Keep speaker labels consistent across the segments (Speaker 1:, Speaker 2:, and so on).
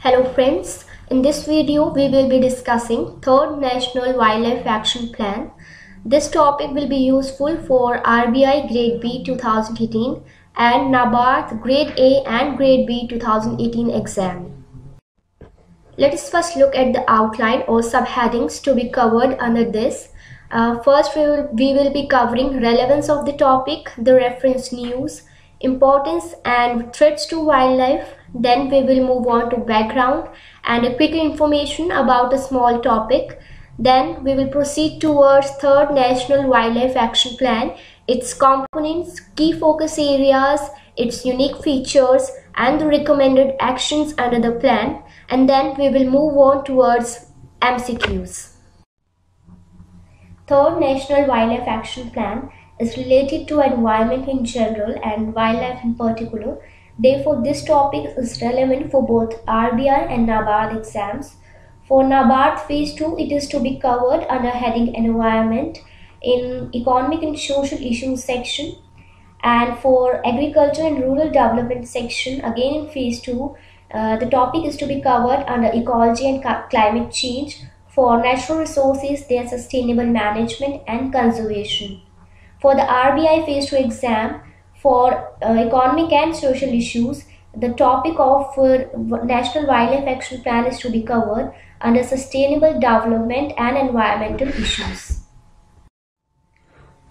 Speaker 1: Hello friends, in this video we will be discussing 3rd National Wildlife Action Plan. This topic will be useful for RBI Grade B 2018 and NABARD Grade A and Grade B 2018 exam. Let us first look at the outline or subheadings to be covered under this. First we will be covering relevance of the topic, the reference news, importance and threats to wildlife. Then we will move on to background and a quick information about a small topic. Then we will proceed towards 3rd National Wildlife Action Plan, its components, key focus areas, its unique features and the recommended actions under the plan. And then we will move on towards MCQs. 3rd National Wildlife Action Plan is related to environment in general and wildlife in particular. Therefore, this topic is relevant for both RBI and NABARD exams. For NABARD Phase 2, it is to be covered under heading Environment in Economic and Social Issues section. And for Agriculture and Rural Development section, again in Phase 2, the topic is to be covered under Ecology and Climate Change. For Natural Resources, their Sustainable Management and Conservation. For the RBI Phase 2 exam, for economic and social issues, the topic of National Wildlife Action Plan is to be covered under sustainable development and environmental issues.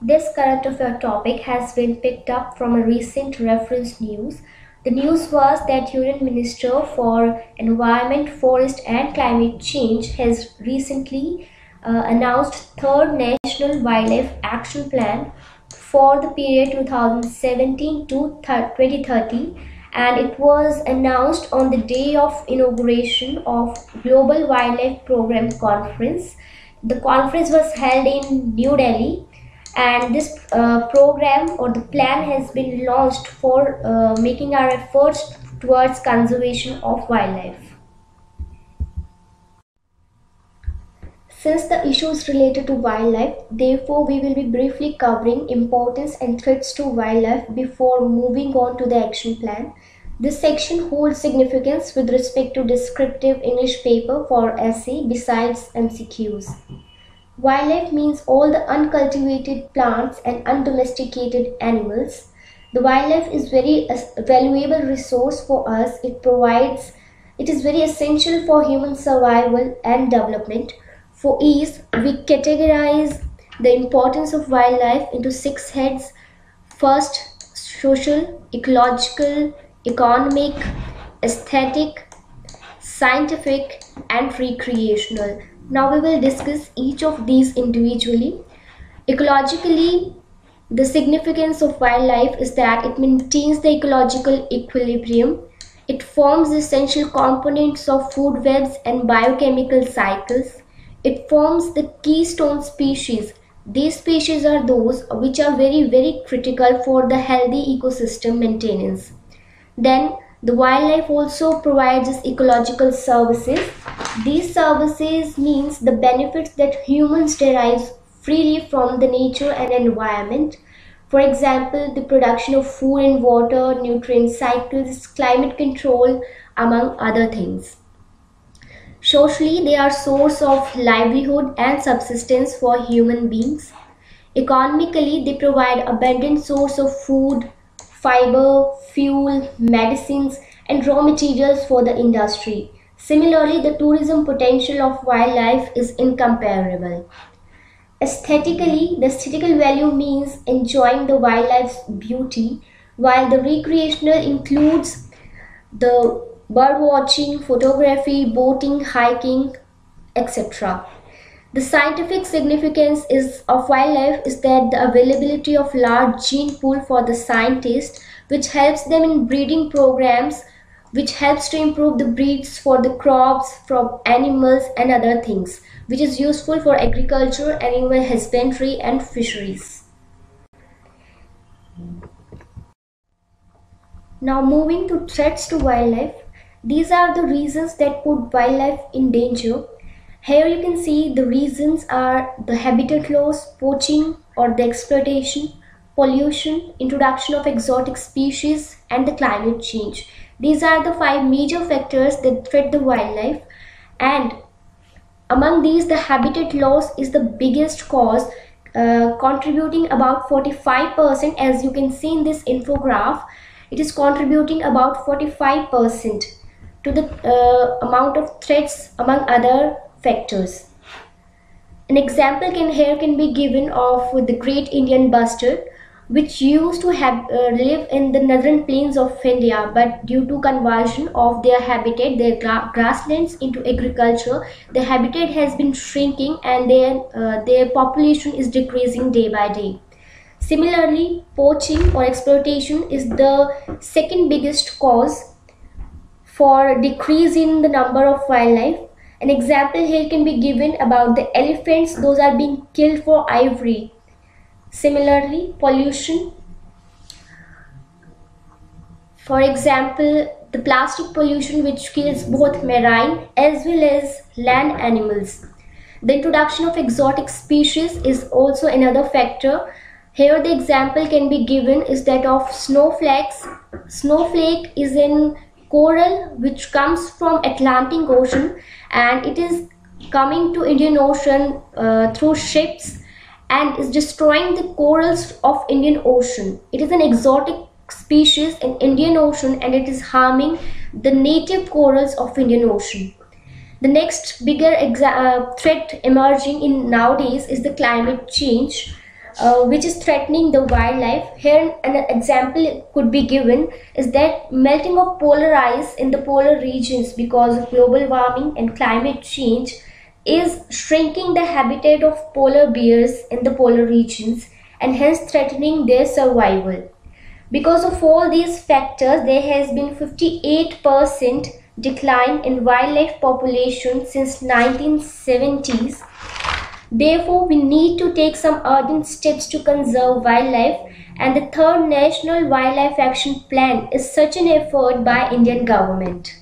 Speaker 1: This current affair topic has been picked up from a recent reference news. The news was that Union Minister for Environment, Forest and Climate Change has recently announced 3rd National Wildlife Action Plan for the period 2017 to 2030, and it was announced on the day of inauguration of Global Wildlife Program Conference. The conference was held in New Delhi, and this program or the plan has been launched for making our efforts towards conservation of wildlife. Since the issue is related to wildlife, therefore we will be briefly covering importance and threats to wildlife before moving on to the action plan. This section holds significance with respect to descriptive English paper for essay besides MCQs. Wildlife means all the uncultivated plants and undomesticated animals. The wildlife is very valuable resource for us. It is very essential for human survival and development. For ease, we categorize the importance of wildlife into 6 heads. First, social, ecological, economic, aesthetic, scientific, and recreational. Now we will discuss each of these individually. Ecologically, the significance of wildlife is that it maintains the ecological equilibrium. It forms the essential components of food webs and biochemical cycles. It forms the keystone species. These species are those which are very critical for the healthy ecosystem maintenance. Then the wildlife also provides us ecological services. These services means the benefits that humans derive freely from the nature and environment. For example, the production of food and water, nutrient cycles, climate control, among other things. Socially, they are source of livelihood and subsistence for human beings. Economically, they provide abundant source of food, fiber, fuel, medicines, and raw materials for the industry. Similarly, the tourism potential of wildlife is incomparable. Aesthetically, the aesthetical value means enjoying the wildlife's beauty, while the recreational includes the bird watching, photography, boating, hiking, etc. The scientific significance of wildlife is that the availability of large gene pool for the scientists, which helps them in breeding programs, which helps to improve the breeds for the crops, from animals and other things, which is useful for agriculture, animal husbandry and fisheries. Now moving to threats to wildlife. These are the reasons that put wildlife in danger. Here you can see the reasons are the habitat loss, poaching or the exploitation, pollution, introduction of exotic species and the climate change. These are the 5 major factors that threat the wildlife, and among these the habitat loss is the biggest cause, contributing about 45%. As you can see in this infograph, it is contributing about 45% to the amount of threats among other factors. An example here can be given of the great Indian bustard, which used to live in the northern plains of India, but due to conversion of their habitat, their grasslands into agriculture, the habitat has been shrinking and their population is decreasing day by day. Similarly, poaching or exploitation is the second biggest cause for decrease in the number of wildlife. An example here can be given about the elephants; those are being killed for ivory. Similarly, pollution. For example, the plastic pollution, which kills both marine as well as land animals. The introduction of exotic species is also another factor. Here the example can be given is that of snowflakes. Snowflake is in coral which comes from Atlantic Ocean, and it is coming to Indian Ocean through ships and is destroying the corals of Indian Ocean. It is an exotic species in Indian Ocean and it is harming the native corals of Indian Ocean. The next bigger threat emerging in nowadays is the climate change, which is threatening the wildlife. Here an example could be given is that melting of polar ice in the polar regions because of global warming and climate change is shrinking the habitat of polar bears in the polar regions and hence threatening their survival. Because of all these factors, there has been 58% decline in wildlife population since 1970s. Therefore, we need to take some urgent steps to conserve wildlife, and the third National Wildlife Action Plan is such an effort by Indian government.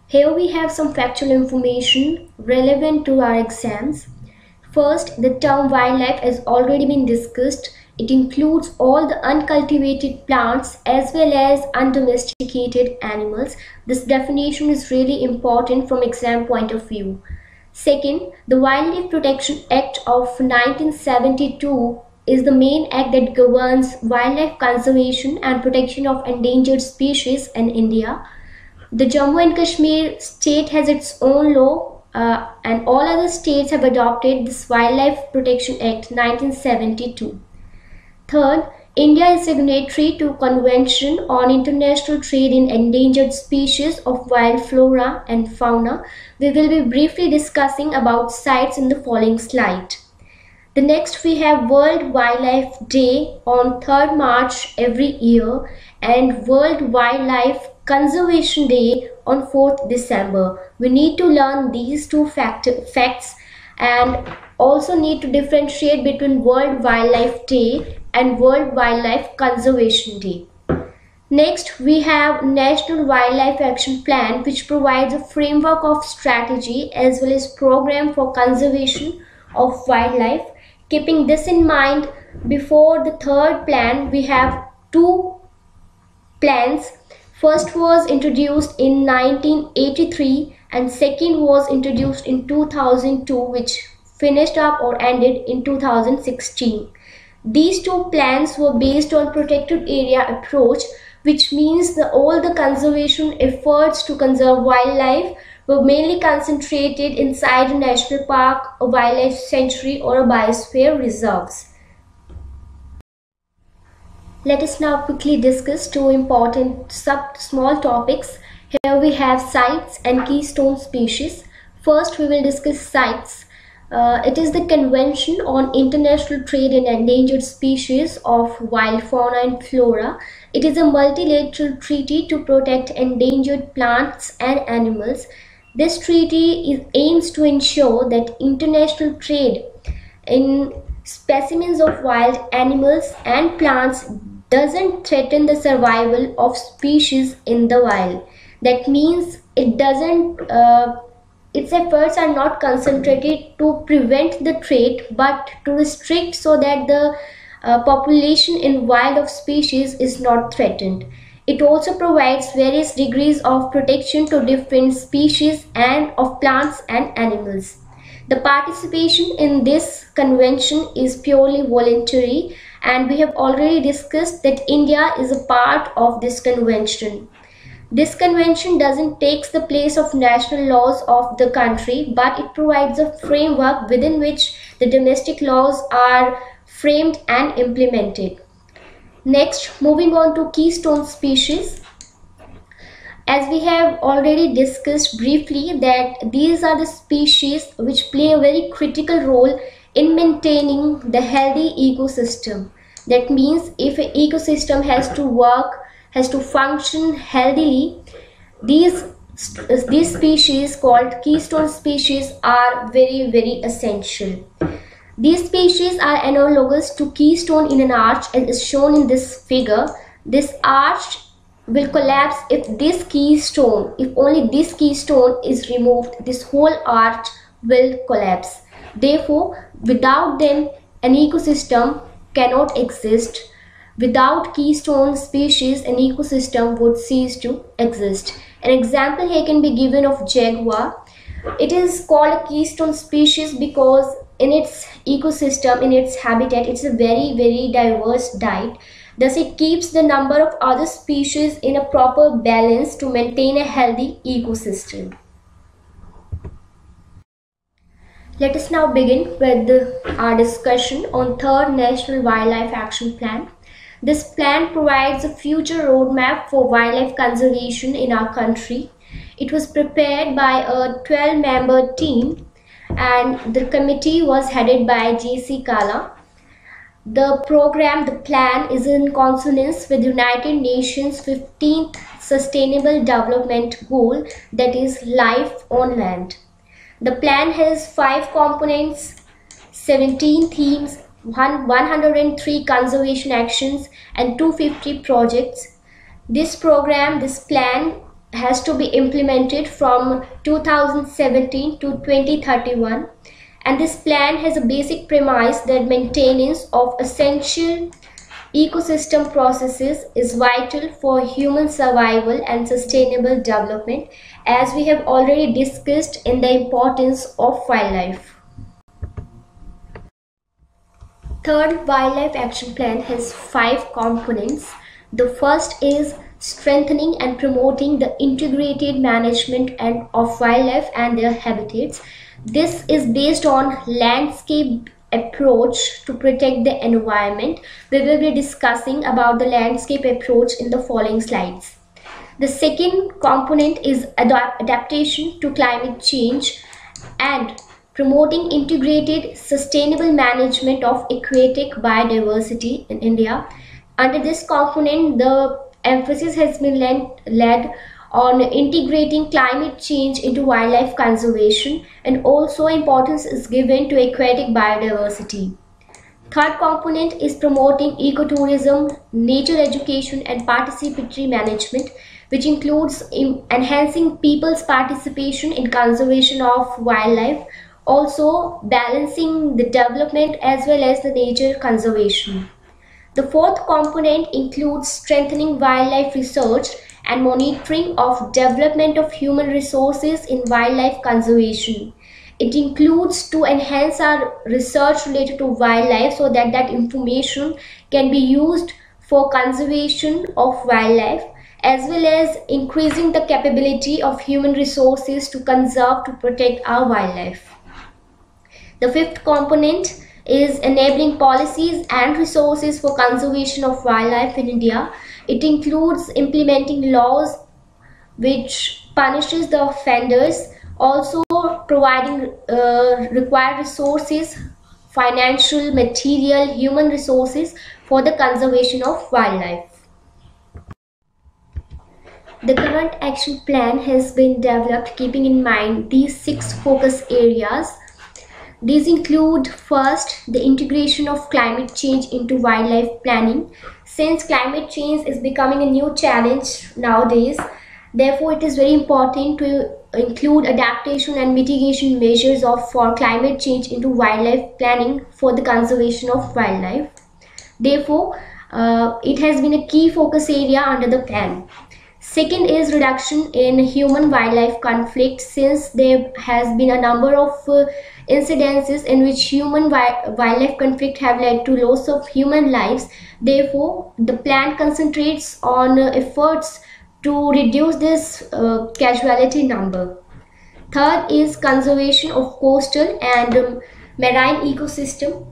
Speaker 1: Here we have some factual information relevant to our exams. First, the term wildlife has already been discussed. It includes all the uncultivated plants as well as undomesticated animals. This definition is really important from exam point of view. Second, the Wildlife Protection Act of 1972 is the main act that governs wildlife conservation and protection of endangered species in India. The Jammu and Kashmir state has its own law and all other states have adopted this Wildlife Protection Act 1972. Third, India is signatory to Convention on International Trade in Endangered Species of Wild Flora and Fauna. We will be briefly discussing about CITES in the following slide. The next we have World Wildlife Day on 3rd March every year and World Wildlife Conservation Day on 4th December. We need to learn these two facts and also need to differentiate between World Wildlife Day and World Wildlife Conservation Day. Next, we have National Wildlife Action Plan, which provides a framework of strategy as well as program for conservation of wildlife. Keeping this in mind, before the third plan, we have two plans. First was introduced in 1983 and second was introduced in 2002, which finished up or ended in 2016. These two plans were based on protected area approach, which means all the conservation efforts to conserve wildlife were mainly concentrated inside a national park, a wildlife sanctuary or a biosphere reserves. Let us now quickly discuss two important small topics. Here we have CITES and Keystone species. First we will discuss CITES. It is the Convention on International Trade in Endangered Species of Wild Fauna and Flora. It is a multilateral treaty to protect endangered plants and animals. This treaty aims to ensure that international trade in specimens of wild animals and plants doesn't threaten the survival of species in the wild. That means it doesn't its efforts are not concentrated to prevent the trade but to restrict so that the population in wild of species is not threatened. It also provides various degrees of protection to different species and of plants and animals. The participation in this convention is purely voluntary, and we have already discussed that India is a part of this convention. This convention doesn't take the place of national laws of the country, but it provides a framework within which the domestic laws are framed and implemented. Next, moving on to keystone species. As we have already discussed briefly, that these are the species which play a very critical role in maintaining the healthy ecosystem. That means if an ecosystem has to work, has to function healthily, these species called keystone species are very essential. These species are analogous to keystone in an arch, as is shown in this figure. This arch will collapse if only this keystone is removed. This whole arch will collapse. Therefore, without them, an ecosystem cannot exist. Without keystone species, an ecosystem would cease to exist. An example here can be given of jaguar. It is called a keystone species because in its ecosystem, in its habitat, it's a very diverse diet. Thus, it keeps the number of other species in a proper balance to maintain a healthy ecosystem. Let us now begin with our discussion on third National Wildlife Action Plan. This plan provides a future roadmap for wildlife conservation in our country. It was prepared by a 12-member team, and the committee was headed by J.C. Kala. The plan is in consonance with United Nations 15th Sustainable Development Goal, that is life on land. The plan has 5 components, 17 themes, 103 conservation actions and 250 projects. This plan has to be implemented from 2017 to 2031. And this plan has a basic premise that maintenance of essential ecosystem processes is vital for human survival and sustainable development, as we have already discussed in the importance of wildlife. Third Wildlife Action Plan has 5 components. The first is strengthening and promoting the integrated management of wildlife and their habitats. This is based on landscape approach to protect the environment. We will be discussing about the landscape approach in the following slides. The second component is adaptation to climate change and promoting integrated sustainable management of aquatic biodiversity in India. Under this component, the emphasis has been laid on integrating climate change into wildlife conservation, and also importance is given to aquatic biodiversity. Third component is promoting ecotourism, nature education and participatory management, which includes enhancing people's participation in conservation of wildlife, also balancing the development as well as the nature conservation. The fourth component includes strengthening wildlife research and monitoring of development of human resources in wildlife conservation. It includes to enhance our research related to wildlife so that that information can be used for conservation of wildlife, as well as increasing the capability of human resources to conserve, to protect our wildlife. The fifth component is enabling policies and resources for conservation of wildlife in India. It includes implementing laws which punishes the offenders, also providing required resources, financial, material, human resources for the conservation of wildlife. The current action plan has been developed keeping in mind these 6 focus areas. These include, first, the integration of climate change into wildlife planning. Since climate change is becoming a new challenge nowadays, therefore it is very important to include adaptation and mitigation measures for climate change into wildlife planning for the conservation of wildlife. Therefore, it has been a key focus area under the plan. Second is reduction in human wildlife conflict, since there has been a number of incidences in which human wildlife conflict have led to loss of human lives. Therefore, the plan concentrates on efforts to reduce this casualty number. Third is conservation of coastal and marine ecosystem.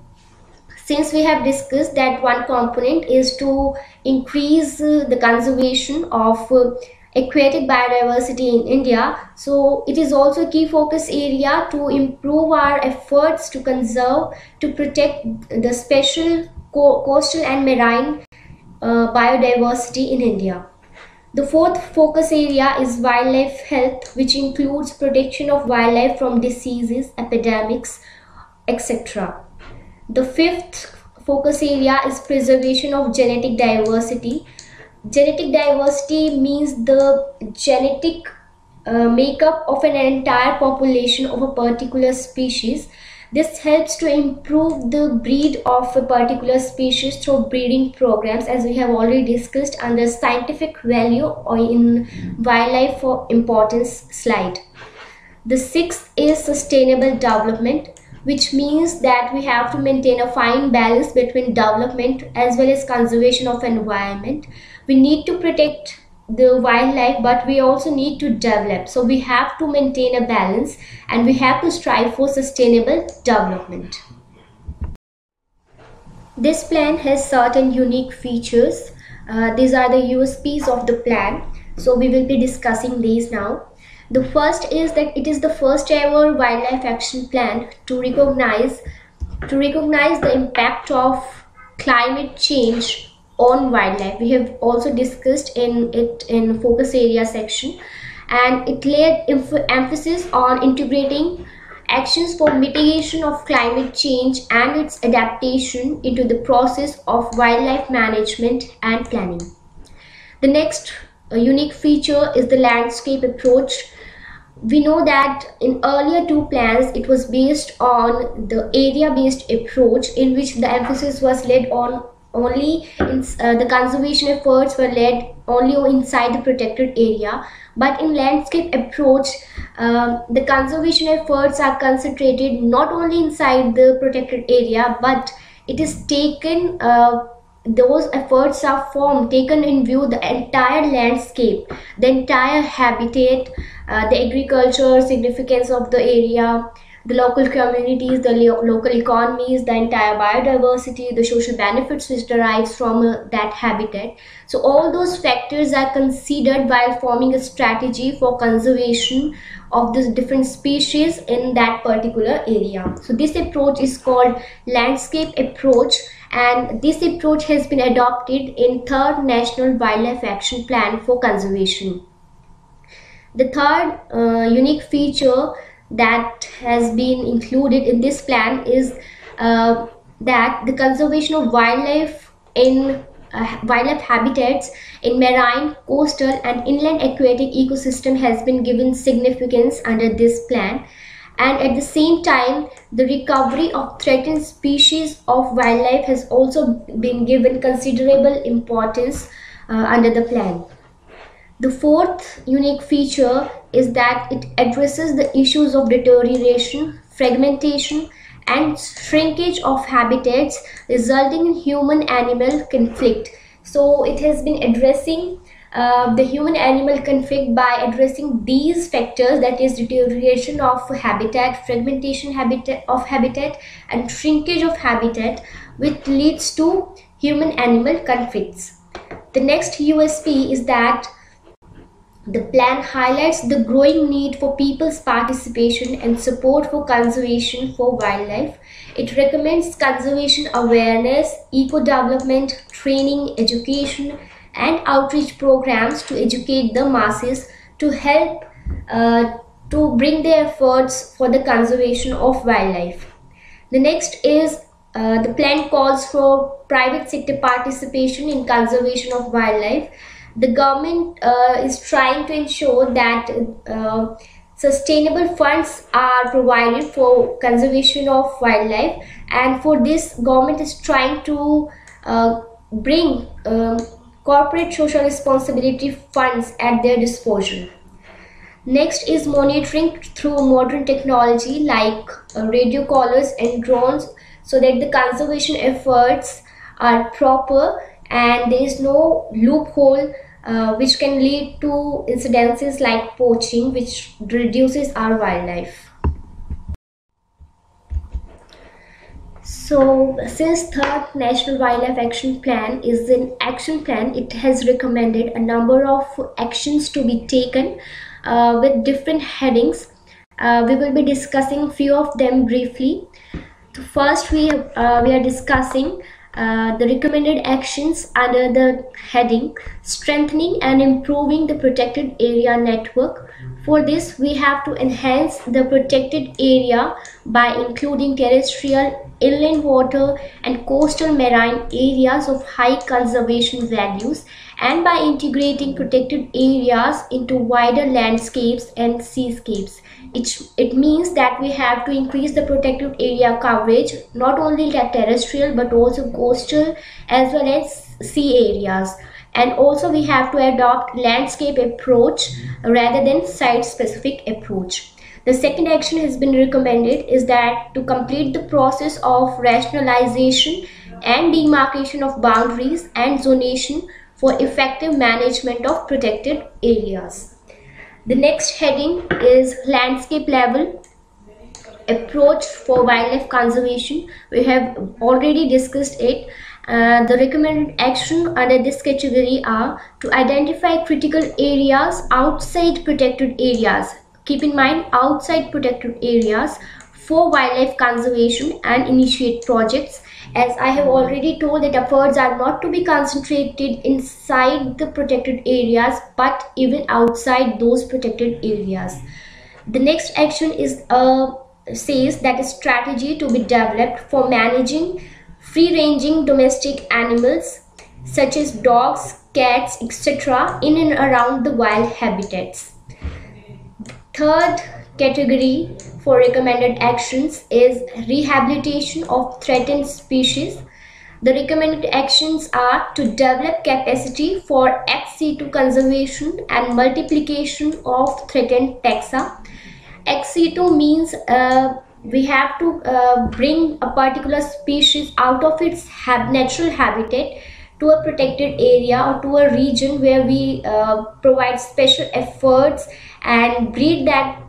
Speaker 1: Since we have discussed that one component is to increase the conservation of aquatic biodiversity in India, so it is also a key focus area to improve our efforts to conserve, to protect the special coastal and marine biodiversity in India. The fourth focus area is wildlife health, which includes protection of wildlife from diseases, epidemics, etc. The fifth focus area is preservation of genetic diversity. Genetic diversity means the genetic makeup of an entire population of a particular species. This helps to improve the breed of a particular species through breeding programs, as we have already discussed under scientific value or in wildlife for importance slide. The sixth is sustainable development, which means that we have to maintain a fine balance between development as well as conservation of environment. We need to protect the wildlife, but we also need to develop. So we have to maintain a balance and we have to strive for sustainable development. This plan has certain unique features. These are the USPs of the plan. So we will be discussing these now. The first is that it is the first ever wildlife action plan to recognize the impact of climate change on wildlife. We have also discussed in focus area section, and it laid emphasis on integrating actions for mitigation of climate change and its adaptation into the process of wildlife management and planning. The next unique feature is the landscape approach. We know that in earlier two plans it was based on the area-based approach, in which the emphasis was laid on only the conservation efforts were led only inside the protected area. But in landscape approach, the conservation efforts are concentrated not only inside the protected area, but it is taken those efforts are taken in view the entire landscape, the entire habitat, the agriculture significance of the area, the local communities, the local economies, the entire biodiversity, the social benefits which derives from that habitat. So all those factors are considered while forming a strategy for conservation of the different species in that particular area. So this approach is called landscape approach, and this approach has been adopted in third National Wildlife Action Plan for conservation. The third unique feature that has been included in this plan is that the conservation of wildlife in wildlife habitats in marine, coastal and inland aquatic ecosystem has been given significance under this plan, and at the same time the recovery of threatened species of wildlife has also been given considerable importance under the plan. The fourth unique feature is that it addresses the issues of deterioration, fragmentation and shrinkage of habitats resulting in human-animal conflict. So it has been addressing the human-animal conflict by addressing these factors, that is deterioration of habitat, fragmentation of habitat and shrinkage of habitat, which leads to human-animal conflicts. The next USP is that the plan highlights the growing need for people's participation and support for conservation for wildlife. It recommends conservation awareness, eco-development, training, education and outreach programs to educate the masses to help to bring their efforts for the conservation of wildlife. The next is the plan calls for private sector participation in conservation of wildlife. The government is trying to ensure that sustainable funds are provided for conservation of wildlife, and for this government is trying to bring corporate social responsibility funds at their disposal. Next is monitoring through modern technology like radio collars and drones, so that the conservation efforts are proper and there is no loophole which can lead to incidences like poaching, which reduces our wildlife. So since third National Wildlife Action Plan is an action plan, it has recommended a number of actions to be taken with different headings. We will be discussing few of them briefly. So first we are discussing the recommended actions under the heading strengthening and improving the protected area network. For this, we have to enhance the protected area by including terrestrial, inland water and coastal marine areas of high conservation values, and by integrating protected areas into wider landscapes and seascapes. It means that we have to increase the protected area coverage, not only the terrestrial but also coastal as well as sea areas. And also we have to adopt landscape approach rather than site specific approach. The second action has been recommended is that to complete the process of rationalization and demarcation of boundaries and zonation for effective management of protected areas. The next heading is landscape level approach for wildlife conservation. We have already discussed it. The recommended action under this category are to identify critical areas outside protected areas. Keep in mind, outside protected areas for wildlife conservation and initiate projects. As I have already told, that efforts are not to be concentrated inside the protected areas but even outside those protected areas. The next action is says that a strategy to be developed for managing free-ranging domestic animals such as dogs, cats, etc. in and around the wild habitats. Third category for recommended actions is rehabilitation of threatened species. The recommended actions are to develop capacity for ex situ conservation and multiplication of threatened taxa. Ex situ means we have to bring a particular species out of its natural habitat to a protected area or to a region where we provide special efforts and breed that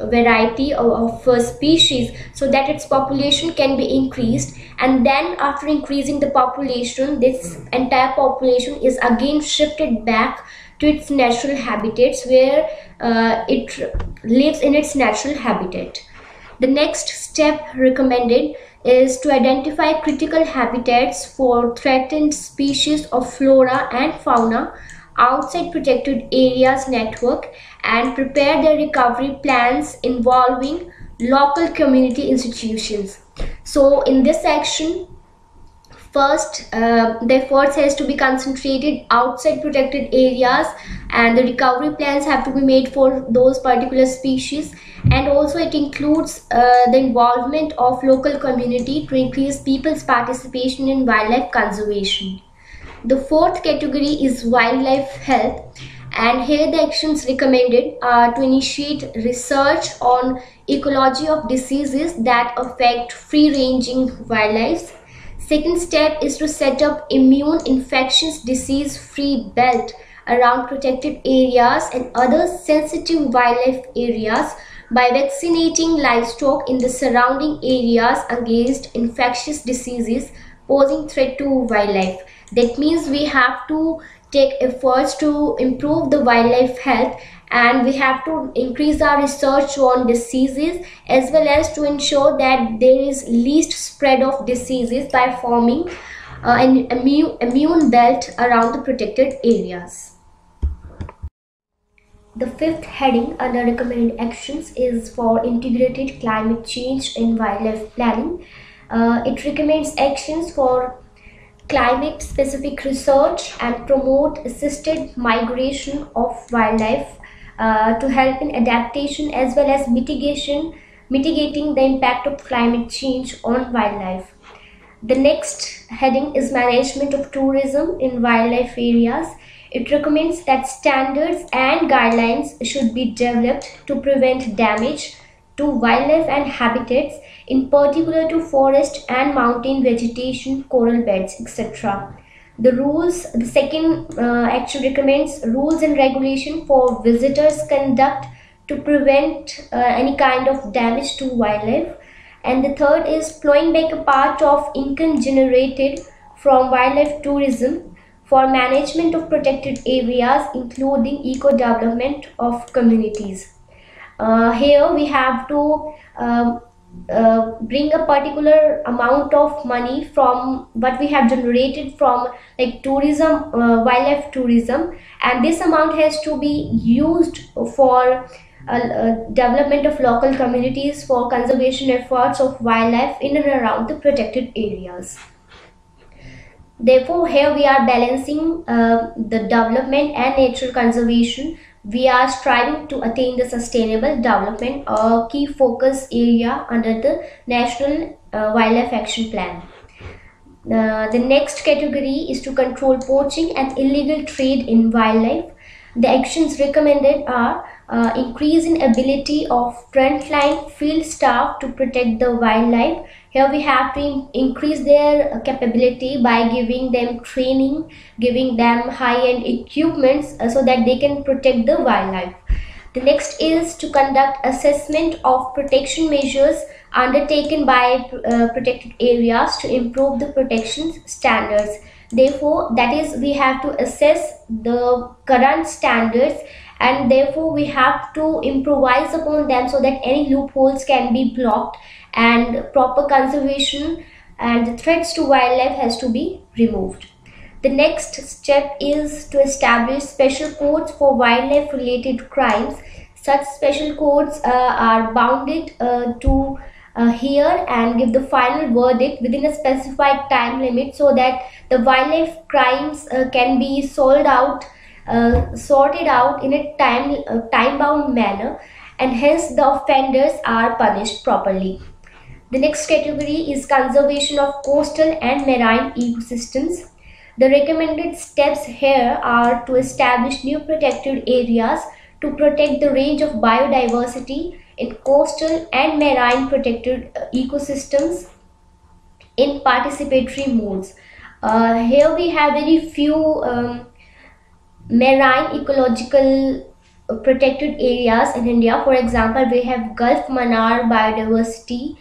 Speaker 1: variety of species so that its population can be increased, and then after increasing the population, this entire population is again shifted back to its natural habitats where it lives in its natural habitat. The next step recommended is to identify critical habitats for threatened species of flora and fauna outside protected areas network and prepare their recovery plans involving local community institutions. So in this section, first, the efforts has to be concentrated outside protected areas and the recovery plans have to be made for those particular species, and also it includes the involvement of local community to increase people's participation in wildlife conservation. The fourth category is wildlife health, and here the actions recommended are to initiate research on ecology of diseases that affect free-ranging wildlife. Second step is to set up immune infectious disease free belt around protected areas and other sensitive wildlife areas by vaccinating livestock in the surrounding areas against infectious diseases posing threat to wildlife. That means we have to take efforts to improve the wildlife health, and we have to increase our research on diseases as well as to ensure that there is least spread of diseases by forming an immune belt around the protected areas. The fifth heading under recommended actions is for integrated climate change in wildlife planning. It recommends actions for climate specific research and promote assisted migration of wildlife to help in adaptation as well as mitigating the impact of climate change on wildlife. The next heading is management of tourism in wildlife areas. It recommends that standards and guidelines should be developed to prevent damage to wildlife and habitats, in particular to forest and mountain vegetation, coral beds, etc. The second action recommends rules and regulation for visitors conduct to prevent any kind of damage to wildlife. And the third is plowing back a part of income generated from wildlife tourism for management of protected areas, including eco-development of communities. Here we have to bring a particular amount of money from what we have generated from like tourism, wildlife tourism, and this amount has to be used for development of local communities, for conservation efforts of wildlife in and around the protected areas. Therefore, here we are balancing the development and natural conservation. We are striving to attain the sustainable development, a key focus area under the National Wildlife Action Plan. The next category is to control poaching and illegal trade in wildlife. The actions recommended are increase in ability of frontline field staff to protect the wildlife. Here we have to increase their capability by giving them training, giving them high-end equipments so that they can protect the wildlife. The next is to conduct assessment of protection measures undertaken by protected areas to improve the protection standards. Therefore, that is, we have to assess the current standards, and therefore we have to improvise upon them so that any loopholes can be blocked and proper conservation and the threats to wildlife has to be removed. The next step is to establish special courts for wildlife related crimes. Such special courts are bounded to hear and give the final verdict within a specified time limit so that the wildlife crimes can be sorted out in a time-bound manner, and hence the offenders are punished properly. The next category is conservation of coastal and marine ecosystems. The recommended steps here are to establish new protected areas to protect the range of biodiversity in coastal and marine protected ecosystems in participatory modes. Here we have very few marine ecological protected areas in India. For example, we have Gulf Mannar Biodiversity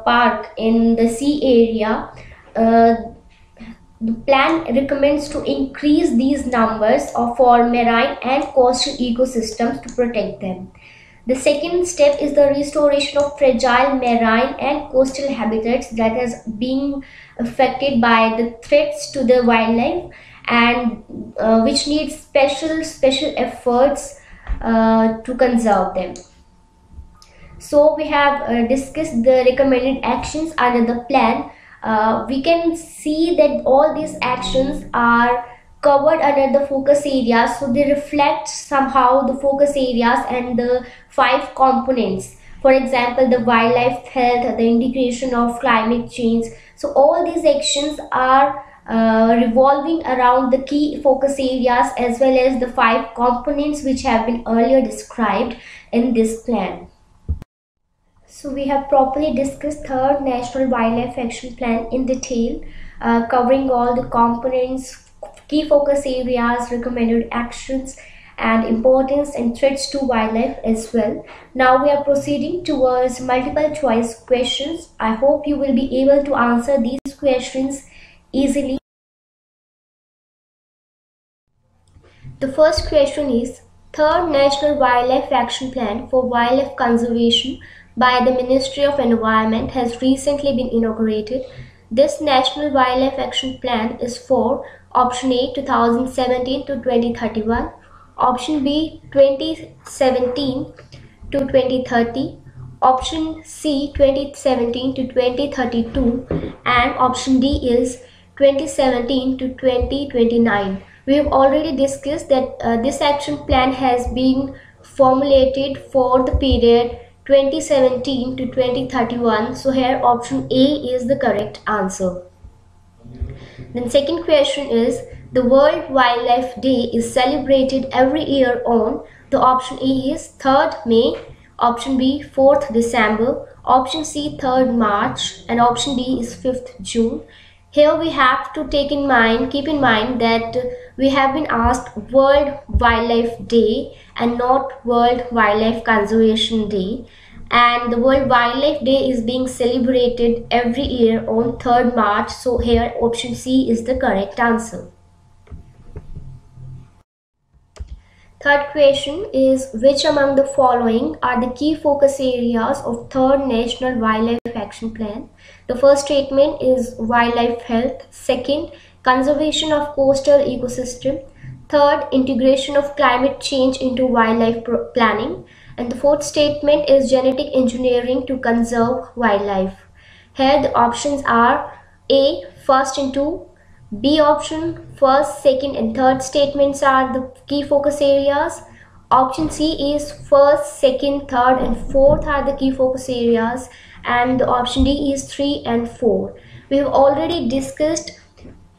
Speaker 1: Park in the sea area. The plan recommends to increase these numbers for marine and coastal ecosystems to protect them. The second step is the restoration of fragile marine and coastal habitats that is being affected by the threats to the wildlife and which needs special efforts to conserve them. So we have discussed the recommended actions under the plan. We can see that all these actions are covered under the focus areas, so they reflect somehow the focus areas and the 5 components. For example, the wildlife health, the integration of climate change. So all these actions are revolving around the key focus areas as well as the 5 components which have been earlier described in this plan. So we have properly discussed third National Wildlife Action Plan in detail, covering all the components, key focus areas, recommended actions, and importance and threats to wildlife as well. Now we are proceeding towards multiple choice questions. I hope you will be able to answer these questions easily. The first question is, third National Wildlife Action Plan for Wildlife Conservation by the Ministry of Environment has recently been inaugurated. This National Wildlife Action Plan is for option A 2017 to 2031, option B 2017 to 2030, option C 2017 to 2032, and option D is 2017 to 2029. We have already discussed that this action plan has been formulated for the period 2017 to 2031. So here option A is the correct answer. Then second question is, the World Wildlife Day is celebrated every year on. The option A is 3rd May, option B 4th December, option C 3rd March, and option D is 5th June. Here we have to keep in mind that we have been asked World Wildlife Day and not World Wildlife Conservation Day. And the World Wildlife Day is being celebrated every year on 3rd March. So here option C is the correct answer. Third question is, which among the following are the key focus areas of 3rd National Wildlife Action Plan? The first statement is wildlife health. Second, conservation of coastal ecosystem. Third, integration of climate change into wildlife planning. And the fourth statement is genetic engineering to conserve wildlife. Here the options are A, first and 2, B option, first, second and third statements are the key focus areas. Option C is first, second, third and fourth are the key focus areas. And the option D is 3 and 4. We have already discussed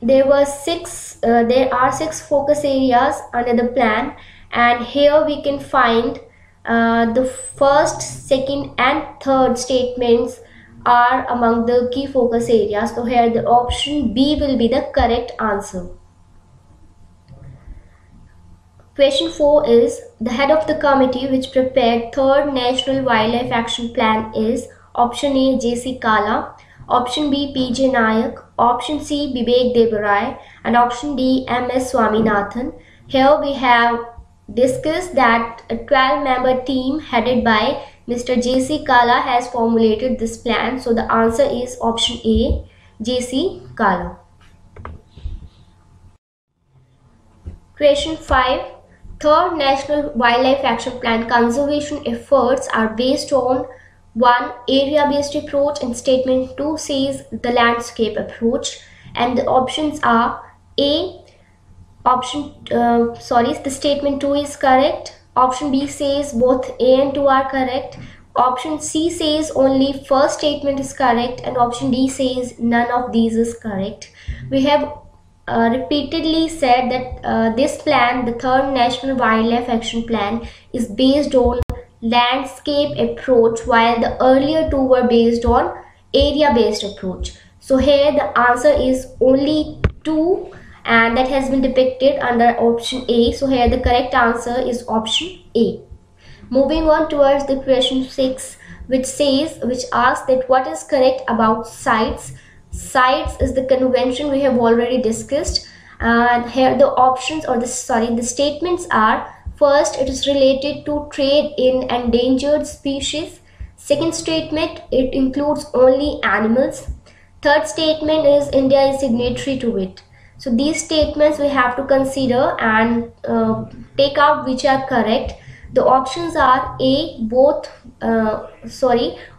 Speaker 1: there are 6 focus areas under the plan, and here we can find the first, second and third statements are among the key focus areas. So here the option B will be the correct answer. Question 4 is, the head of the committee which prepared 3rd National Wildlife Action Plan is option A J.C. Kala, option B P.J. Nayak, option C Bibek Debarai, and option D M.S. Swaminathan. Here we have discussed that a 12-member team headed by Mr. J.C. Kala has formulated this plan. So the answer is option A, J.C. Kala. Question 5. 3rd National Wildlife Action Plan conservation efforts are based on 1. Area-based approach, and statement 2 says the landscape approach. And the options are A, the statement 2 is correct. Option B says both A and 2 are correct. Option C says only first statement is correct, and option D says none of these is correct. We have repeatedly said that this plan, the 3rd National Wildlife Action Plan, is based on landscape approach, while the earlier two were based on area-based approach. So here the answer is only 2, and that has been depicted under option A. So here the correct answer is option A. Moving on towards the question 6, which asks that what is correct about CITES. CITES is the convention we have already discussed, and here the options or the statements are: first, it is related to trade in endangered species. Second statement, it includes only animals. Third statement is India is signatory to it. So these statements we have to consider and take out which are correct. The options are A,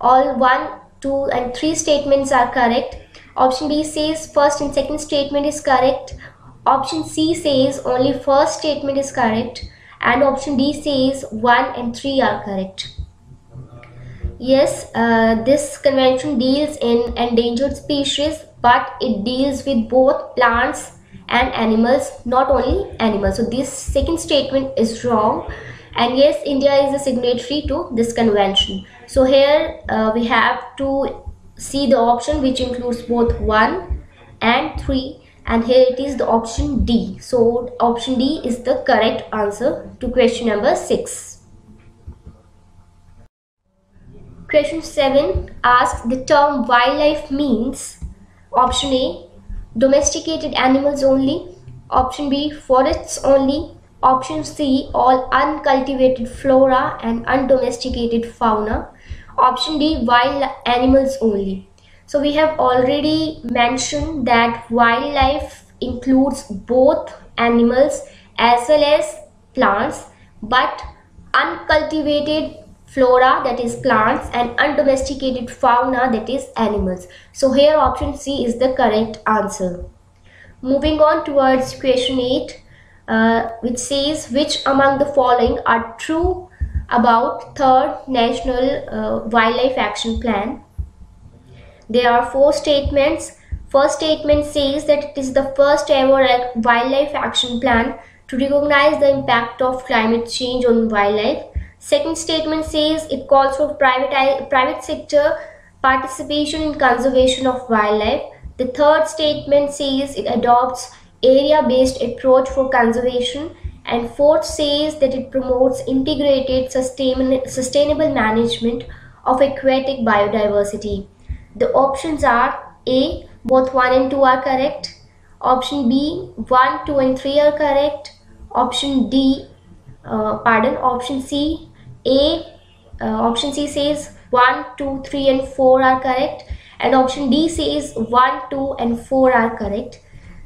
Speaker 1: all 1, 2 and 3 statements are correct. Option B says first and second statement is correct. Option C says only first statement is correct. And option D says 1 and 3 are correct. Yes, this convention deals in endangered species, but it deals with both plants and animals, not only animals. So this second statement is wrong. And yes, India is a signatory to this convention. So here we have to see the option which includes both 1 and 3, and here it is the option D. So option D is the correct answer to question number 6. Question 7 asks, the term wildlife means option A, domesticated animals only, option B, forests only, option C, all uncultivated flora and undomesticated fauna, option D, wild animals only. So we have already mentioned that wildlife includes both animals as well as plants, but uncultivated flora, that is plants, and undomesticated fauna, that is animals. So here option C is the correct answer. Moving on towards question 8, which says, which among the following are true about third National Wildlife Action Plan. There are 4 statements. First statement says that it is the first ever wildlife action plan to recognize the impact of climate change on wildlife. Second statement says it calls for private sector participation in conservation of wildlife. The third statement says it adopts area-based approach for conservation, and fourth says that it promotes integrated sustainable management of aquatic biodiversity. The options are A, both 1 and 2 are correct. Option B, 1, 2 and 3 are correct. Option option C, option C says 1, 2, 3 and 4 are correct, and option D says 1, 2 and 4 are correct.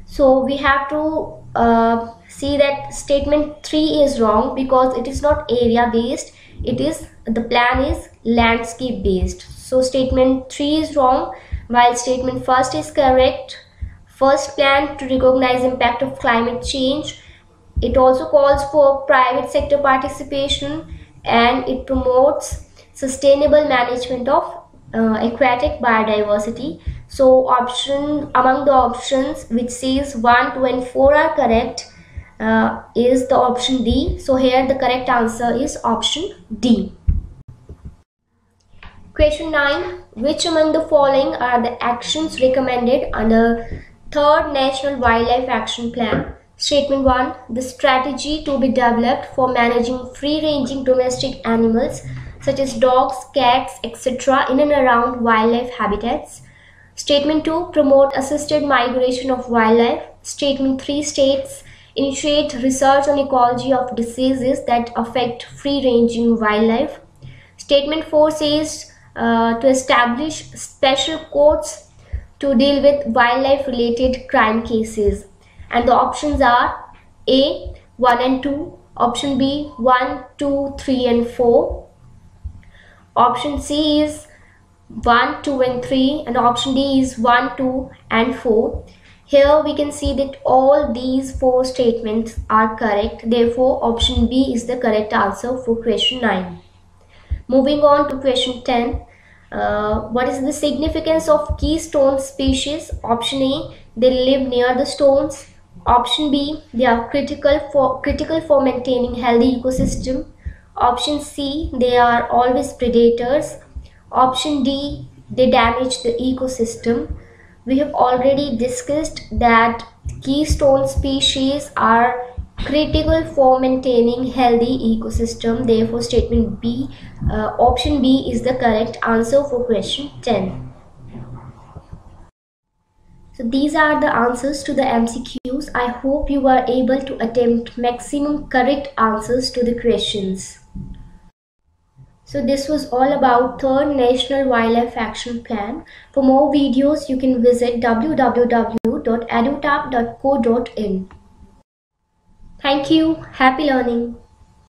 Speaker 1: So we have to see that statement 3 is wrong because it is not area based, the plan is landscape based. So statement 3 is wrong, while statement first is correct. First plan to recognize impact of climate change. It also calls for private sector participation, and it promotes sustainable management of aquatic biodiversity. So among the options which says 1, 2 and 4 are correct is the option D. So here the correct answer is option D. Question 9. Which among the following are the actions recommended under third National Wildlife Action Plan? Statement 1. The strategy to be developed for managing free-ranging domestic animals such as dogs, cats, etc. in and around wildlife habitats. Statement 2. Promote assisted migration of wildlife. Statement 3 states initiate research on ecology of diseases that affect free-ranging wildlife. Statement 4 says to establish special courts to deal with wildlife related crime cases. And the options are A, 1 and 2, option B, 1, 2, 3 and 4, option C is 1, 2 and 3, and option D is 1, 2 and 4. Here we can see that all these 4 statements are correct. Therefore, option B is the correct answer for question 9. Moving on to question 10. What is the significance of keystone species? Option A, they live near the stones. Option B, they are critical for maintaining healthy ecosystem. Option C, they are always predators. Option D, they damage the ecosystem. We have already discussed that keystone species are critical for maintaining healthy ecosystem. Therefore, statement B, option B is the correct answer for question 10. So these are the answers to the MCQs. I hope you are able to attempt maximum correct answers to the questions. So this was all about third National Wildlife Action Plan. For more videos, you can visit www.edutap.co.in. Thank you. Happy learning.